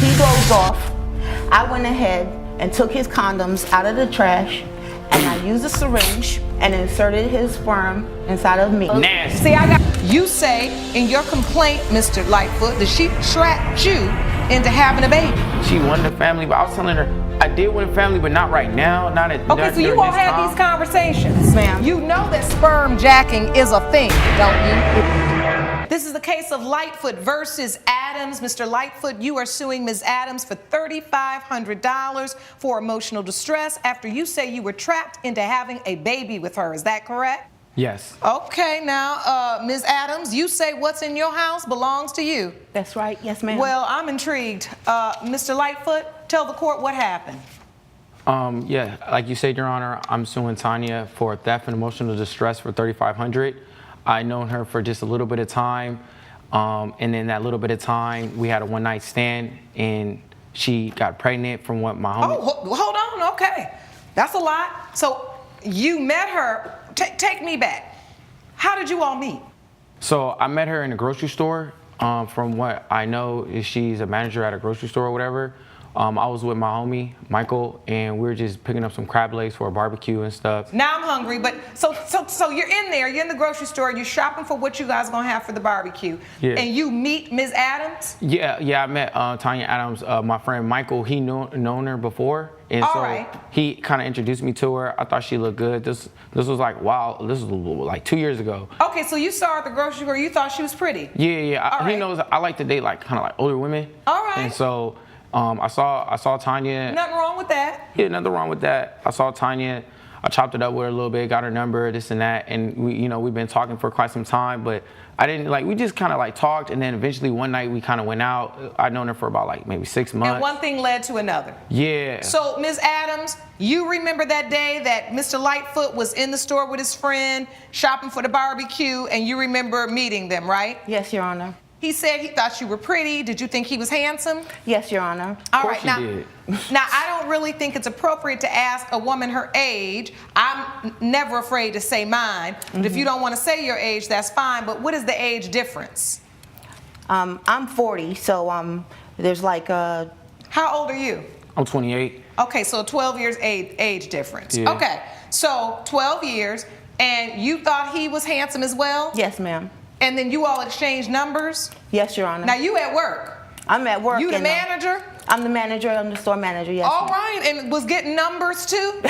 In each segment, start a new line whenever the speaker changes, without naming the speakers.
He dozed off. I went ahead and took his condoms out of the trash, and I used a syringe and inserted his sperm inside of me.
Nasty.
See, you say in your complaint, Mr. Lightfoot, that she trapped you into having a baby.
She wanted a family, but I was telling her, I did want a family, but not right now, not at
Okay, so you all had these conversations.
Ma'am.
You know that sperm jacking is a thing, don't you? This is the case of Lightfoot versus Adams. Mr. Lightfoot, you are suing Ms. Adams for $3,500 for emotional distress after you say you were trapped into having a baby with her. Is that correct?
Yes.
Okay, now, Ms. Adams, you say what's in your house belongs to you.
That's right. Yes, ma'am.
Well, I'm intrigued. Mr. Lightfoot, tell the court what happened.
Yeah, like you said, Your Honor, I'm suing Tanya for theft and emotional distress for $3,500. I known her for just a little bit of time, and in that little bit of time, we had a one-night stand, and she got pregnant from what my homie...
Oh, hold on, okay. That's a lot. So you met her. Take me back. How did you all meet?
So I met her in a grocery store. From what I know, is she's a manager at a grocery store or whatever. I was with my homie, Michael, and we were just picking up some crab legs for a barbecue and stuff.
Now I'm hungry, but so you're in there, you're in the grocery store, you're shopping for what you guys gonna have for the barbecue.
Yeah.
And you meet Ms. Adams?
Yeah, I met Tanya Adams. My friend Michael, he known her before, and
All
so
right.
he kind of introduced me to her. I thought she looked good. This was like, wow, this was like 2 years ago.
Okay, so you saw her at the grocery store, you thought she was pretty?
Yeah.
All
He
right.
knows I like to date like kind of like older women.
All right.
And so I saw Tanya.
Nothing wrong with that.
Yeah, nothing wrong with that. I saw Tanya. I chopped it up with her a little bit, got her number, this and that, and we've been talking for quite some time, but I didn't we just kind of like talked, and then eventually one night we kind of went out. I'd known her for about like maybe 6 months.
And one thing led to another.
Yeah.
So, Ms. Adams, you remember that day that Mr. Lightfoot was in the store with his friend, shopping for the barbecue, and you remember meeting them, right?
Yes, Your Honor.
He said he thought you were pretty. Did you think he was handsome?
Yes, Your Honor.
All
course
right,
he did.
Now, I don't really think it's appropriate to ask a woman her age. I'm never afraid to say mine, but if you don't want to say your age, that's fine. But what is the age difference?
I'm 40, so there's like
How old are you?
I'm 28.
Okay, so 12 years age difference.
Yeah.
Okay, so 12 years, and you thought he was handsome as well?
yes, ma'am.
And then you all exchanged numbers?
Yes, Your Honor.
Now, you at work.
I'm at work.
You the
and,
manager?
I'm the manager. I'm the store manager. Yes.
All
ma'am.
right, and was getting numbers too?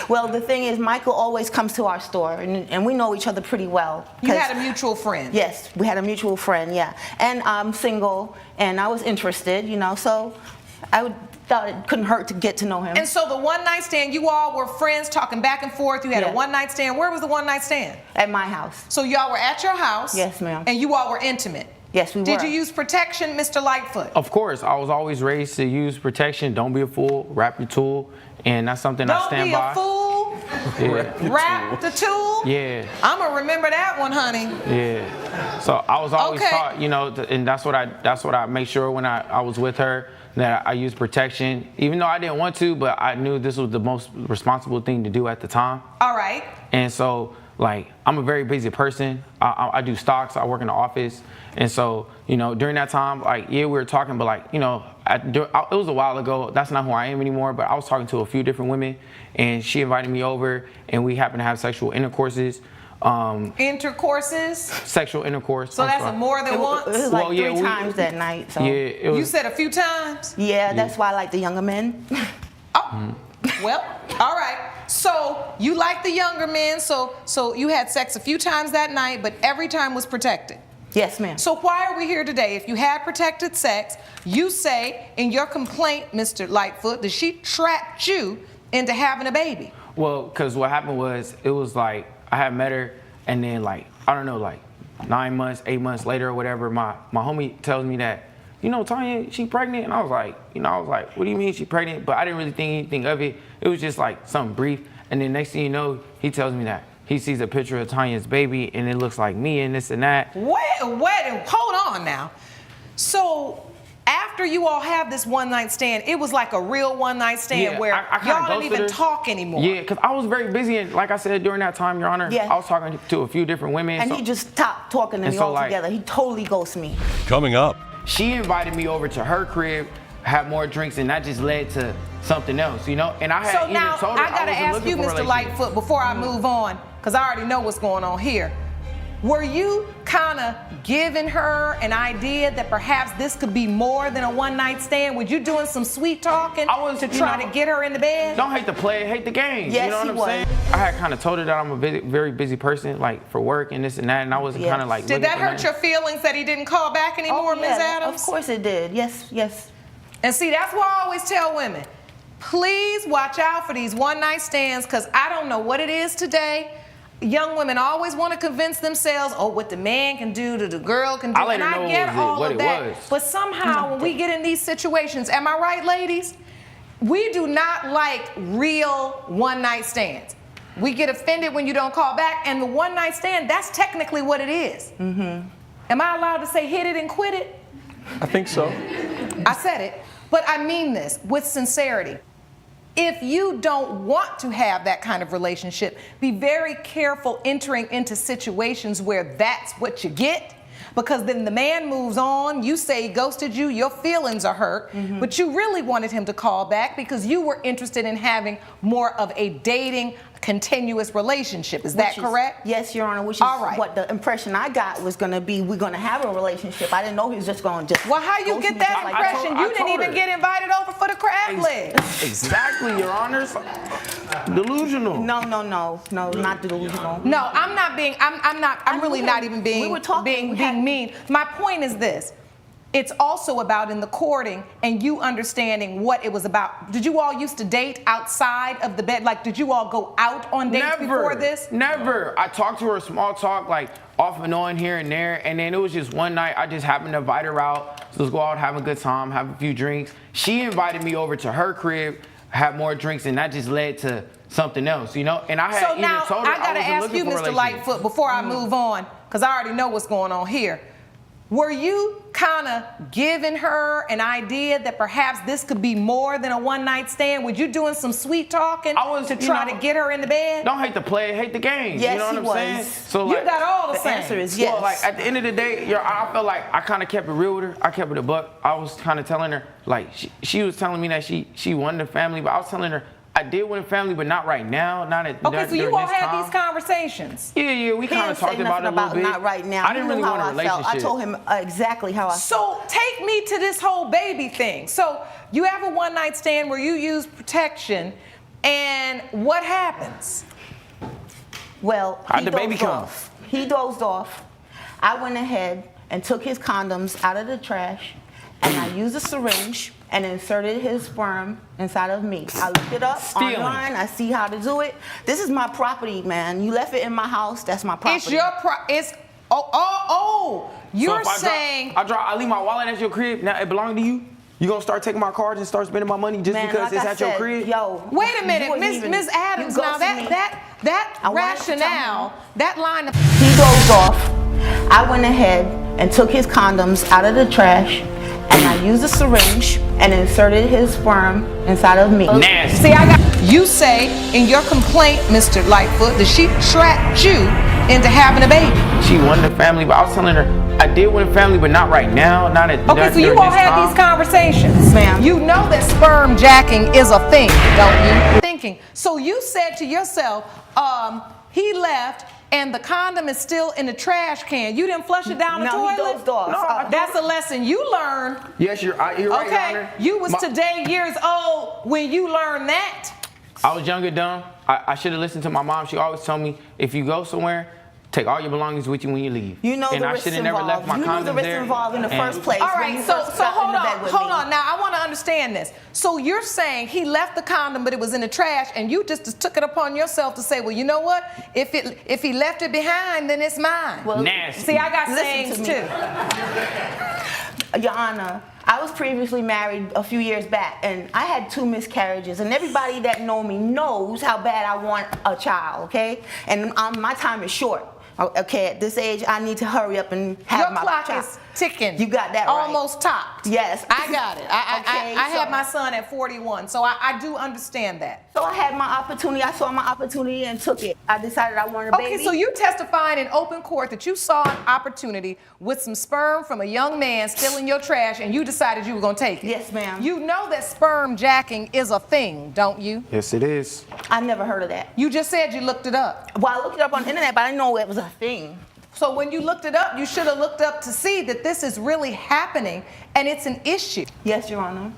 Well, the thing is, Michael always comes to our store, and we know each other pretty well.
You had a mutual friend?
Yes, we had a mutual friend, yeah. And I'm single, and I was interested, so thought it couldn't hurt to get to know him.
And so the one night stand, you all were friends talking back and forth. You had
Yeah.
a one night stand. Where was the one night stand?
At my house.
So y'all were at your house?
Yes, ma'am.
And you all were intimate?
Yes, we were.
Did you use protection, Mr. Lightfoot?
Of course, I was always raised to use protection. Don't be a fool. Wrap your tool, and that's something I stand by.
Don't be a fool.
Yeah.
Wrap the tool.
Yeah.
I'm gonna remember that one, honey.
Yeah. So I was always
Okay.
taught, and that's what I make sure when I was with her, that I used protection, even though I didn't want to, but I knew this was the most responsible thing to do at the time.
All right.
And so, I'm a very busy person. I do stocks. I work in the office. And so, during that time, we were talking, but it was a while ago. That's not who I am anymore. But I was talking to a few different women, and she invited me over, and we happened to have sexual intercourses.
Intercourses?
Sexual intercourse.
So
I'm
that's
sorry.
more than
It
once?
was like
Well, yeah,
three times that night. So.
Yeah, it was.
You said a few times?
Yeah, that's why I like the younger men.
Oh, well, all right. So you like the younger men, so you had sex a few times that night, but every time was protected.
Yes, ma'am.
So why are we here today? If you had protected sex, you say in your complaint, Mr. Lightfoot, that she trapped you into having a baby.
Well, because what happened was, it was I had met her, and then 9 months, 8 months later or whatever, my homie tells me that, Tanya, she pregnant? And I was like, what do you mean she pregnant? But I didn't really think anything of it. It was just something brief. And then next thing you know, he tells me that he sees a picture of Tanya's baby, and it looks like me and this and that.
Wait, hold on now. So after you all have this one night stand, it was like a real one night stand where
I kinda
y'all didn't even
ghosted her.
talk anymore.
Yeah, because I was very busy, and like I said, during that time, Your Honor,
Yeah.
I was talking to a few different women.
And
so-
he just stopped talking to
And
me
so,
altogether. He totally ghosted me.
Coming up.
She invited me over to her crib had more drinks, and that just led to something else, you know? And I had
So
even
now,
told her
I gotta ask
wasn't
you,
looking for a
Mr.
relationship.
Lightfoot, before I move on, because I already know what's going on here. Were you kind of giving her an idea that perhaps this could be more than a one-night stand? Were you doing some sweet talking to try to get her in the bed?
Don't hate the play, hate the game.
Yes,
you know what
he
I'm
was.
saying? I had kind of told her that I'm a very busy person, like for work and this and that, and I wasn't kind of like.
Did that hurt your feelings that he didn't call back anymore, Ms. Adams?
Of course it did. Yes, yes.
And see, that's why I always tell women, please watch out for these one-night stands, because I don't know what it is today. Young women always want to convince themselves, oh, what the man can do to the girl can do.
I let her know
I get all
what
of
it
that.
was.
But somehow when we get in these situations, am I right, ladies? We do not like real one-night stands. We get offended when you don't call back, and the one-night stand, that's technically what it is. Am I allowed to say hit it and quit it?
I think so.
I said it, but I mean this with sincerity. If you don't want to have that kind of relationship, be very careful entering into situations where that's what you get, because then the man moves on, you say he ghosted you, your feelings are hurt, but you really wanted him to call back because you were interested in having more of a dating, continuous relationship. Is that correct?
Yes, Your Honor, which is
All right.
what the impression I got was going to be, we're going to have a relationship. I didn't know he was just going to just
Well, how you
ghost
get
me
that
just like
impression?
I
You didn't
told
even
her.
get invited over for the crab legs.
Exactly, Your Honors. Delusional.
No, not delusional.
No, I'm really not even being,
We were talking,
being mean. My point is this. It's also about in the courting and you understanding what it was about. Did you all used to date outside of the bed? Like, did you all go out on dates before this?
Never. I talked to her small talk, like off and on here and there, and then it was just one night I just happened to invite her out. So let's go out, have a good time, have a few drinks. She invited me over to her crib, have more drinks, and that just led to something else, you know? And I had
So
even
now
told her
I gotta
wasn't
ask
looking
you,
for a
Mr.
relationship.
Lightfoot, before I move on, because I already know what's going on here. Were you kind of giving her an idea that perhaps this could be more than a one-night stand? Were you doing some sweet talking to try to get her in the bed?
Don't hate the play, hate the game.
Yes,
you know what
he
I'm
was.
saying? So
You
like,
got all the
The
same.
answer is yes.
well, like at the end of the day, I felt like I kind of kept it real with her. I kept it a buck. I was kind of telling her, like, she was telling me that she wanted a family, but I was telling her I did want a family, but not right now. Not at
Okay, so you
during
all
this
had
time.
these conversations.
Yeah, we
He
kind
didn't
of
say
talked about it a
nothing
little bit.
not right now.
I didn't
He
really
knew
want a
how I felt.
relationship.
I told him exactly how I felt.
So take me to this whole baby thing. So you have a one-night stand where you use protection, and what happens?
Well,
How'd
he
the baby
dozed
come?
off. He dozed off. I went ahead and took his condoms out of the trash, and I used a syringe and inserted his sperm inside of me. I looked it up
Stealing.
online. I see how to do it. This is my property, man. You left it in my house. That's my property.
It's your You're
So if
saying
I leave my wallet at your crib. Now it belongs to you. You gonna start taking my cards and start spending my money just
Man,
because
like
it's
I
at your
said,
crib?
Yo,
wait a
you
minute,
wouldn't even-
Ms. Adams.
you
Now
ghosted me.
that
I wanted to tell
rationale,
him.
that line of
He dozed off. I went ahead and took his condoms out of the trash, and I used a syringe and inserted his sperm inside of me.
Nasty.
See, you say in your complaint, Mr. Lightfoot, that she trapped you into having a baby.
She wanted a family, but I was telling her I did want a family, but not right now. Not at
Okay, so you
during
all
this
had
time.
these conversations.
Ma'am.
You know that sperm jacking is a thing, don't you? Thinking. So you said to yourself, he left and the condom is still in the trash can. You didn't flush it down the
No,
toilet?
he dozed off.
No,
That's a lesson you learned.
Yes, you're right, Your
Okay,
Honor.
you was today years old when you learned that.
I was young and dumb. I should have listened to my mom. She always told me, if you go somewhere, take all your belongings with you when you leave.
You know
and
the
I
risks
should have never left
involved.
my
You
condoms
knew the risks
there.
involved in the
And-
first place.
All
when
right,
you
so
first got in
hold
the bed with
on.
me.
Now I want to understand this. So you're saying he left the condom, but it was in the trash, and you just took it upon yourself to say, well, you know what? If he left it behind, then it's mine.
Well,
Nasty.
See, I got
listen
sayings
to me.
too.
Your Honor, I was previously married a few years back, and I had 2 miscarriages, and everybody that know me knows how bad I want a child, okay? And my time is short. Okay, at this age, I need to hurry up and have
Your
my
clock
child.
is ticking.
You got that right.
Almost topped.
Yes.
I got it.
Okay,
I had
so-
my son at 41, so I do understand that.
So I had my opportunity. I saw my opportunity and took it. I decided I wanted a baby.
Okay, so you testified in open court that you saw an opportunity with some sperm from a young man still in your trash, and you decided you were going to take it.
Yes, ma'am.
You know that sperm jacking is a thing, don't you?
Yes, it is.
I never heard of that.
You just said you looked it up.
Well, I looked it up on the internet, but I didn't know it was a thing.
So when you looked it up, you should have looked up to see that this is really happening and it's an issue.
Yes, Your Honor.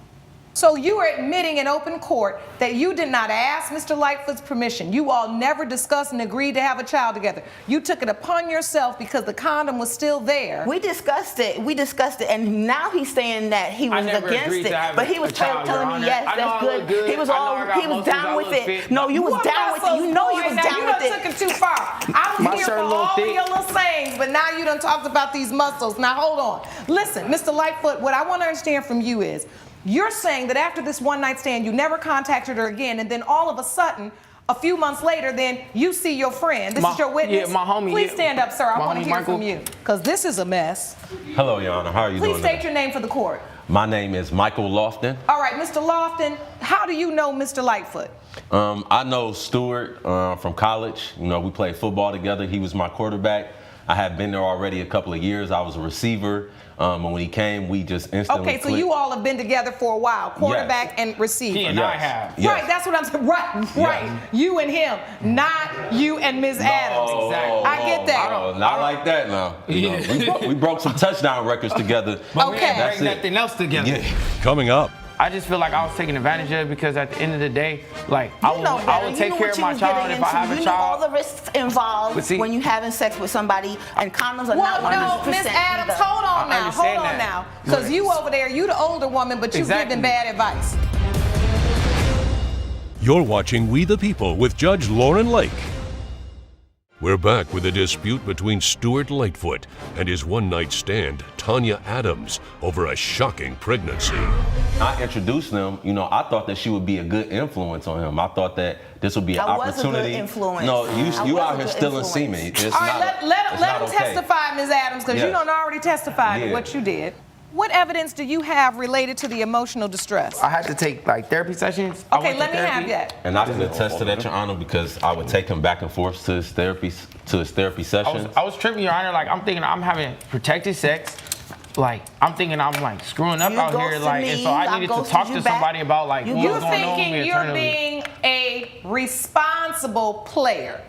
So you are admitting in open court that you did not ask Mr. Lightfoot's permission. You all never discussed and agreed to have a child together. You took it upon yourself because the condom was still there.
We discussed it, and now he's saying that he was
never
against
agreed
it.
to have
But he was
a child, Your
telling me,
Honor.
yes,
I know
that's
I look good.
He was
I know
all,
I got
he was
muscles,
down
I
with
look
it.
fit.
No, you was
What
down with it.
muscles,
You know
boy?
you was
Now
down
you
with
done took
it.
it too far. I was
My
here
shirt
for
a little
all
thick.
your little sayings, but now you done talked about these muscles. Now hold on. Listen, Mr. Lightfoot, what I want to understand from you is, you're saying that after this one night stand, you never contacted her again, and then all of a sudden, a few months later, then you see your friend. This is your witness?
Yeah, my homie.
Please stand up, sir. I
My
want to
homie
hear
Michael.
from you, because this is a mess.
Hello, Your Honor. How are you
Please
doing?
state your name for the court.
My name is Michael Lofton.
All right, Mr. Lofton, how do you know Mr. Lightfoot?
I know Stewart from college. You know, we played football together. He was my quarterback. I had been there already a couple of years. I was a receiver. And when he came, we just instantly
Okay, so
clicked.
you all have been together for a while, quarterback and receiver.
He and I have.
Yes.
Right, that's what I'm saying. Right. You and him, not you and Ms. Adams.
Exactly.
I get that.
Not like that now. You know, we broke some touchdown records together.
But we
Okay.
didn't
That's
bring
it.
nothing else together.
Yeah.
Coming up,
I just feel like I was taken advantage of because at the end of the day, like I would take care of my child if I have a
You know all
child.
the risks involved
But see-
when you having sex with somebody, and condoms are
Well,
not 100%
no, Miss Adams,
either.
hold on
I
now,
understand
hold on
that.
now. Because you over there, you the older woman, but you
Exactly.
giving bad advice.
you're watching We the People with Judge Lauren Lake. We're back with a dispute between Stuart Lightfoot and his one-night stand, Tanya Adams, over a shocking pregnancy.
I introduced them. You know, I thought that she would be a good influence on him. I thought that this would be an
I was a good
opportunity.
influence.
No,
I
you
was
out
a
here
good
stealing
influence.
semen. It's
All
not.
right,
it's
let
not
him
okay.
testify, Ms. Adams, because you
Yes.
don't already testified to
Yeah.
what you did. What evidence do you have related to the emotional distress?
I had to take like therapy sessions. I
Okay,
went to
let me have
therapy.
that.
And I can attest to that, Your Honor, because I would take him back and forth to his therapy sessions.
I was tripping, Your Honor. Like I'm thinking I'm having protected sex. Like I'm thinking I'm like screwing up
You
out here.
ghosted
Like and
me,
so I
I
needed to
ghosted
talk
you
to
back.
somebody about like
You
what
You're
was going on with
thinking
me
you're
internally.
being a responsible player,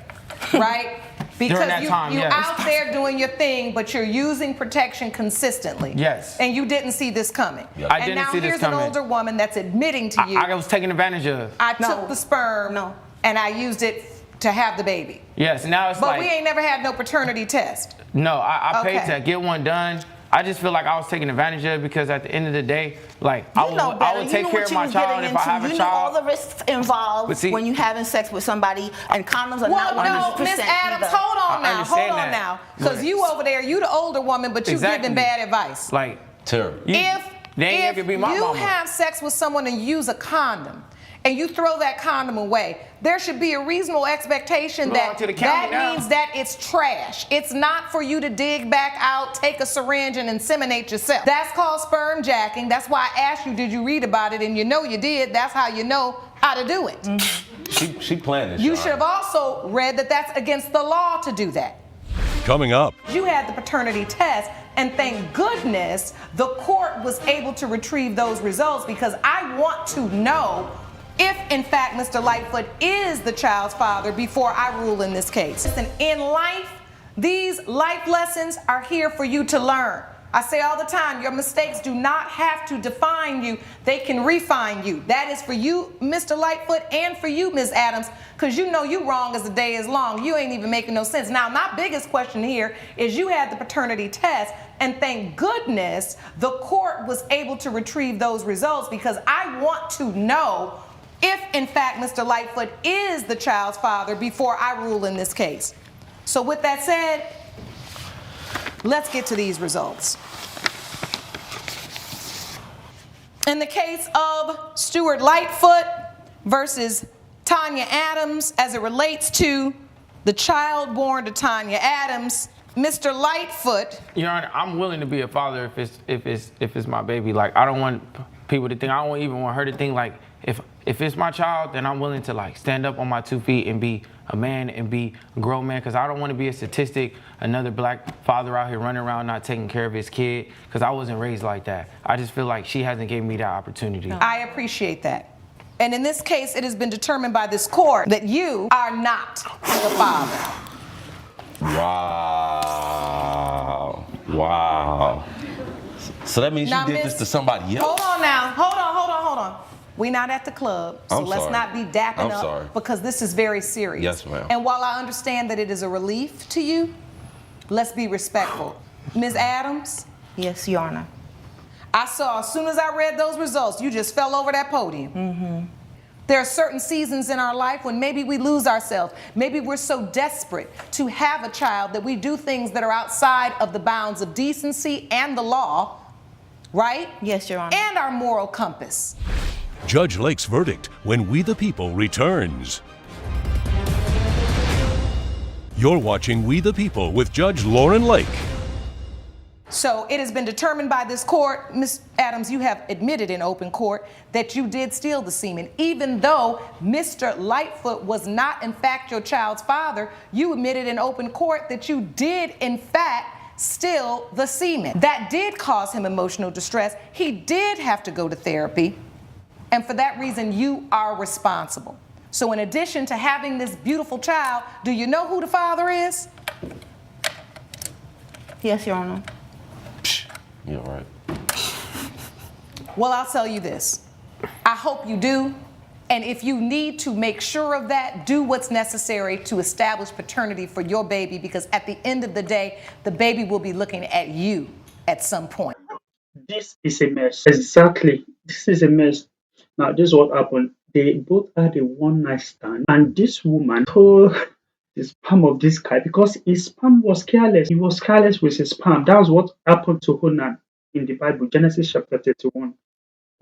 right? Because
During that time,
you're
yes.
out there doing your thing, but you're using protection consistently.
Yes.
And you didn't see this coming.
Yep.
I
And
didn't
now
see this
here's
coming.
an older woman that's admitting to you,
I was taken advantage of.
I
No.
took the sperm
No.
and I used it to have the baby.
Yes. Now it's
But
like
we ain't never had no paternity test.
no. I paid
Okay.
to get one done. I just feel like I was taken advantage of because at the end of the day, like
You
I
know
would
better.
take
You
care
know
of
what you
my
was
child
getting
if
into.
I have a
You know all
child.
the risks involved
But see-
when you having sex with somebody, and condoms are
Well,
not 100%
no, Miss Adams,
either.
hold on
I
now,
understand
hold on
that.
now. Because
But-
you over there, you the older woman, but you
Exactly.
giving bad advice.
Like
Terrible.
If
they ain't ever be my
you
mama.
have sex with someone and use a condom, and you throw that condom away, there should be a reasonable expectation
Go on
that
to the county
that
now.
means that it's trash. It's not for you to dig back out, take a syringe, and inseminate yourself. That's called sperm jacking. That's why I asked you, did you read about it? And you know you did. That's how you know how to do it.
She planned this.
You
Your
should have
Honor.
also read that that's against the law to do that.
Coming up,
You had the paternity test, and thank goodness the court was able to retrieve those results, because I want to know if, in fact, Mr. Lightfoot is the child's father before I rule in this case. Listen, in life, these life lessons are here for you to learn. I say all the time, your mistakes do not have to define you. They can refine you. That is for you, Mr. Lightfoot, and for you, Ms. Adams, because you know you wrong as the day is long. You ain't even making no sense. Now, my biggest question here is you had the paternity test, and thank goodness the court was able to retrieve those results, because I want to know if, in fact, Mr. Lightfoot is the child's father before I rule in this case. So with that said, let's get to these results. In the case of Stuart Lightfoot versus Tanya Adams, as it relates to the child born to Tanya Adams, Mr. Lightfoot.
Your Honor, I'm willing to be a father if it's my baby. Like, I don't want people to think, I don't even want her to think like, if it's my child, then I'm willing to like stand up on my 2 feet and be a man and be a grown man, because I don't want to be a statistic, another black father out here running around not taking care of his kid, because I wasn't raised like that. I just feel like she hasn't given me that opportunity.
I appreciate that. And in this case, it has been determined by this court that you are not the father.
Wow. Wow. So that means
Now,
you did this
Miss-
to somebody else?
Hold on now. Hold on. We're not at the club, so
I'm
let's
sorry.
not be dapping
I'm
up
sorry.
because this is very serious.
Yes, ma'am.
And while I understand that it is a relief to you, let's be respectful. Ms. Adams,
Yes, Your Honor.
I saw as soon as I read those results, you just fell over that podium. Mm-hmm. There are certain seasons in our life when maybe we lose ourselves. Maybe we're so desperate to have a child that we do things that are outside of the bounds of decency and the law, right?
Yes, Your Honor.
And our moral compass.
Judge Lake's verdict when We the People returns. You're watching We the People with Judge Lauren Lake.
So it has been determined by this court, Ms. Adams, you have admitted in open court that you did steal the semen. Even though Mr. Lightfoot was not in fact your child's father, you admitted in open court that you did in fact steal the semen. That did cause him emotional distress. He did have to go to therapy. And for that reason, you are responsible. So in addition to having this beautiful child, do you know who the father is?
Yes, Your Honor.
You're right.
Well, I'll tell you this. I hope you do. And if you need to make sure of that, do what's necessary to establish paternity for your baby, because at the end of the day, the baby will be looking at you at some point.
This is a mess. Exactly. This is a mess. Now, this is what happened. They both had a one-night stand, and this woman told the sperm of this guy because his sperm was careless. He was careless with his sperm. That was what happened to Onan in the Bible, Genesis chapter 31.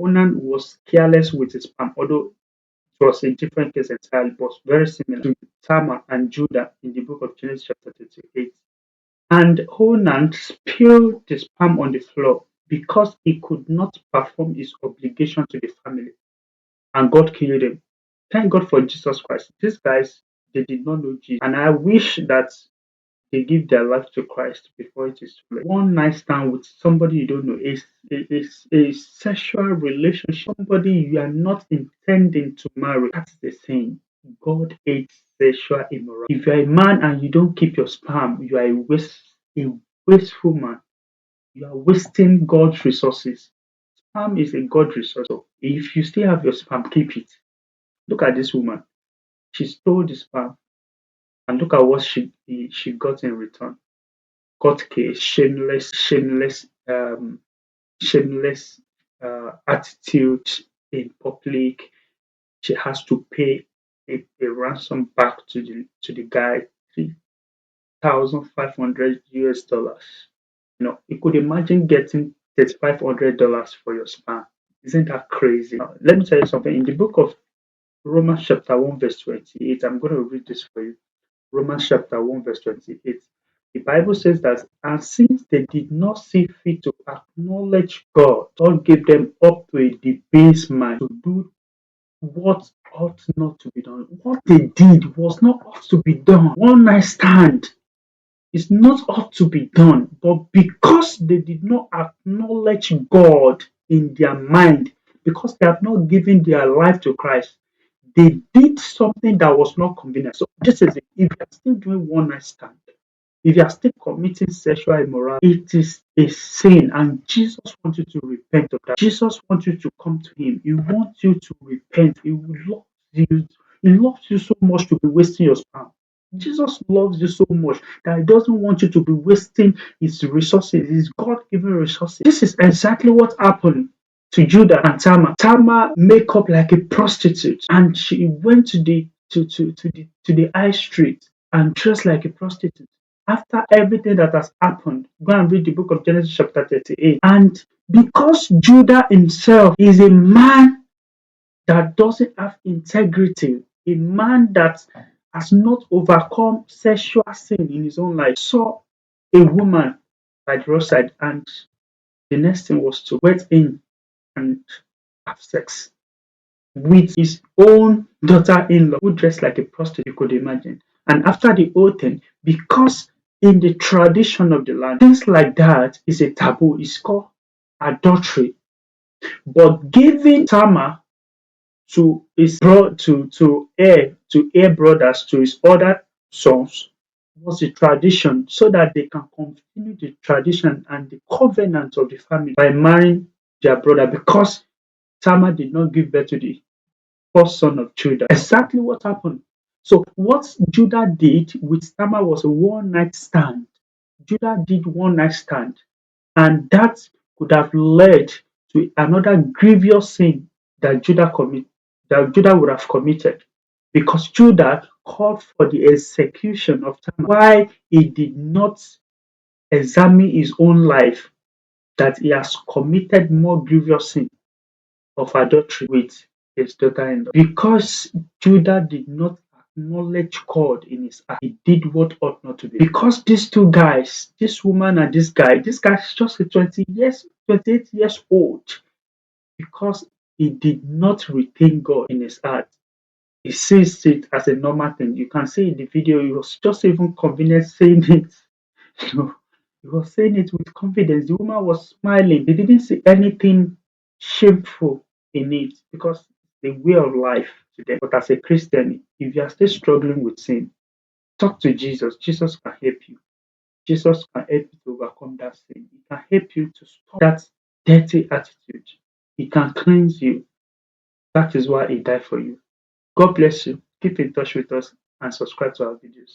Onan was careless with his sperm, although it was a different case entirely, but very similar to Tamar and Judah in the book of Genesis chapter 38. And Onan spilled the sperm on the floor because he could not perform his obligation to the family. And God killed him. Thank God for Jesus Christ. These guys, they did not know Jesus. And I wish that they give their life to Christ before it is too late. One night stand with somebody you don't know is a sexual relationship. Somebody you are not intending to marry. That's the thing. God hates sexual immorality. If you're a man and you don't keep your sperm, you are a wasteful man. You are wasting God's resources. Sperm is a God resource. So if you still have your sperm, keep it. Look at this woman. She stole the sperm, and look at what she got in return. Got a shameless attitude in public. She has to pay a ransom back to the guy, $3,500. You could imagine getting $3,500 for your sperm. Isn't that crazy? Now, let me tell you something. In the book of Romans chapter 1 verse 28, I'm going to read this for you. Romans chapter 1 verse 28. The Bible says that, and since they did not see fit to acknowledge God, God gave them up to a debasement to do what ought not to be done. What they did was not ought to be done. One night stand is not ought to be done, but because they did not acknowledge God in their mind, because they have not given their life to Christ, they did something that was not convenient. So this is it. If you are still doing one night stand, if you are still committing sexual immorality, it is a sin, and Jesus wants you to repent of that. Jesus wants you to come to Him. He wants you to repent. He loves you. He loves you so much to be wasting your sperm. Jesus loves you so much that He doesn't want you to be wasting His resources, His God-given resources. This is exactly what happened to Judah and Tamar. Tamar make up like a prostitute, and she went to the high street and dressed like a prostitute. After everything that has happened, go and read the book of Genesis chapter 38. And because Judah himself is a man that doesn't have integrity, a man that has not overcome sexual sin in his own life, saw a woman by the roadside, and the next thing was to wet in and have sex with his own daughter-in-law, who dressed like a prostitute, you could imagine. And after the whole thing, because in the tradition of the land, things like that is a taboo. It's called adultery. But giving Tama to his heir brothers, to his other sons, was a tradition, so that they can continue the tradition and the covenant of the family by marrying their brother, because Tamar did not give birth to the first son of Judah. Exactly what happened. So what Judah did with Tamar was a one night stand. Judah did one night stand, and that could have led to another grievous sin that Judah would have committed, because Judah called for the execution of Tamar. Why he did not examine his own life, that he has committed more grievous sin of adultery with his daughter-in-law. Because Judah did not acknowledge God in his heart, he did what ought not to be. Because these two guys, this woman and this guy is just a 28 years old, because he did not retain God in his heart. He sees it as a normal thing. You can see in the video, he was just even convenient saying it. You know, he was saying it with confidence. The woman was smiling. They didn't see anything shameful in it, because it's the way of life to them. But as a Christian, if you are still struggling with sin, talk to Jesus. Jesus can help you. Jesus can help you to overcome that sin. He can help you to stop that dirty attitude. He can cleanse you. That is why he died for you. God bless you. Keep in touch with us and subscribe to our videos.